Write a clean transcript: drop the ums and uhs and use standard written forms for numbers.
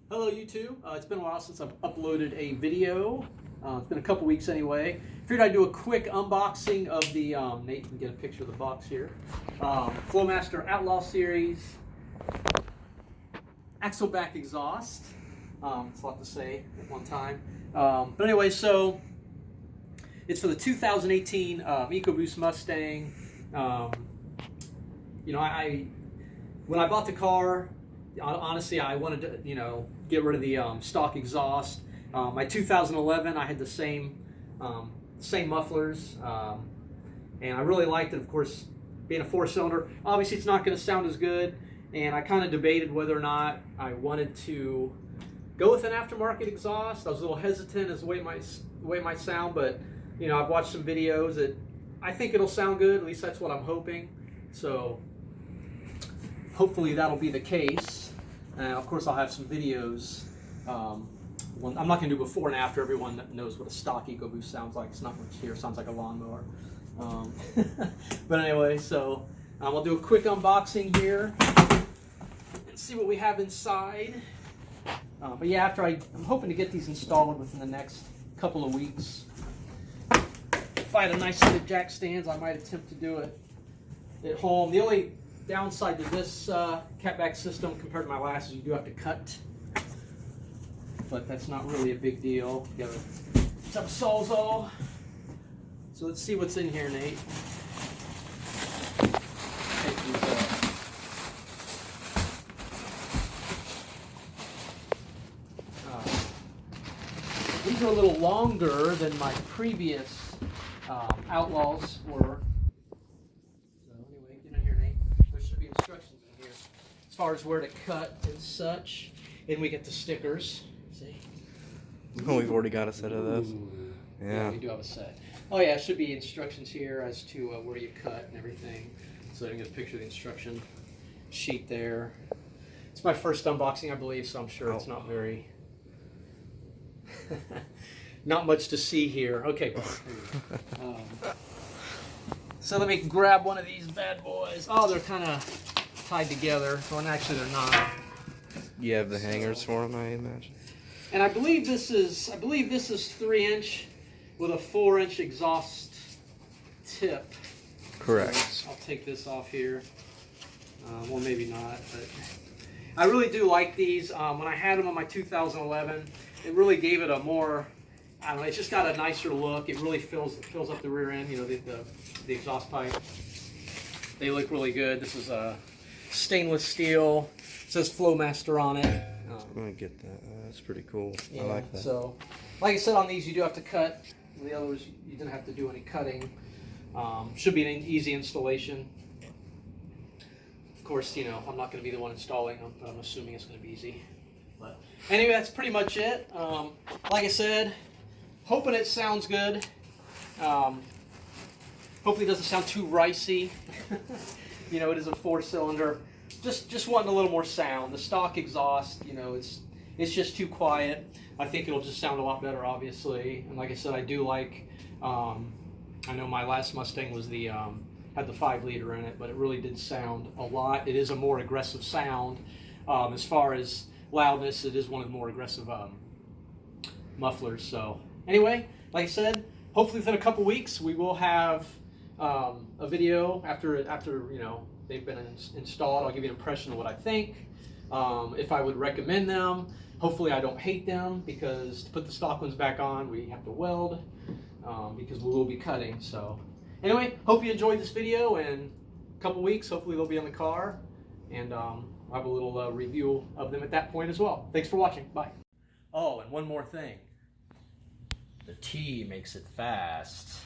Hello YouTube. It's been a while since I've uploaded a video. It's been a couple weeks anyway. Figured I'd do a quick unboxing of the, Nate can get a picture of the box here. Flowmaster Outlaw series. Axle back exhaust. It's a lot to say at one time. But anyway, so it's for the 2018 EcoBoost Mustang. You know, when I bought the car, honestly, I wanted to, get rid of the stock exhaust. My 2011, I had the same mufflers, and I really liked it. Of course, being a four-cylinder, obviously it's not going to sound as good. And I kind of debated whether or not I wanted to go with an aftermarket exhaust. I was a little hesitant as the way it might sound, but I've watched some videos that I think it'll sound good. At least that's what I'm hoping. So hopefully that'll be the case. And of course I'll have some videos. I'm not going to do before and after. Everyone knows what a stock EcoBoost sounds like. It's not much here. It sounds like a lawnmower. But anyway, so I'll do a quick unboxing here and see what we have inside. But yeah, I'm hoping to get these installed within the next couple of weeks. If I had a nice set of jack stands, I might attempt to do it at home. The only downside to this catback system compared to my last is you do have to cut, but that's not really a big deal. You got some Sawzall. So let's see what's in here, Nate. Take these these are a little longer than my previous Outlaws were. Instructions in here as far as where to cut and such, and we get the stickers. See? Oh, we've already got a set of those. Yeah, we do have a set. Oh yeah, it should be instructions here as to where you cut and everything. So I can get a picture of the instruction sheet there. It's my first unboxing, I believe, so I'm sure it's not very not much to see here. Okay. So let me grab one of these bad boys. Oh, they're kind of tied together. Well, actually, they're not. You have the hangers for them, I imagine. And I believe this is 3-inch with a 4-inch exhaust tip. Correct. So I'll take this off here. Well, maybe not, but I really do like these. When I had them on my 2011, it really gave it a more, I don't know, it's just got a nicer look. It really fills up the rear end, the exhaust pipe. They look really good. This is a stainless steel. It says Flowmaster on it. I'm going to get that. That's pretty cool. Yeah, I like that. So, like I said, on these you do have to cut. The others, you didn't have to do any cutting. Should be an easy installation. Of course, I'm not going to be the one installing them, but I'm assuming it's going to be easy. But anyway, that's pretty much it. Like I said, hoping it sounds good. Hopefully it doesn't sound too ricey. It is a 4-cylinder. Just wanting a little more sound. The stock exhaust, it's just too quiet. I think it'll just sound a lot better, obviously. And like I said, I do like, I know my last Mustang was had the 5-liter in it, but it really did sound a lot. It is a more aggressive sound. As far as loudness, it is one of the more aggressive mufflers. So anyway, like I said, hopefully within a couple weeks we will have a video after they've been installed. I'll give you an impression of what I think, if I would recommend them. Hopefully I don't hate them, because to put the stock ones back on we have to weld, because we will be cutting. So anyway, hope you enjoyed this video, and a couple weeks hopefully they'll be in the car, and I'll have a little review of them at that point as well. Thanks for watching. Bye. Oh, and one more thing. The T makes it fast.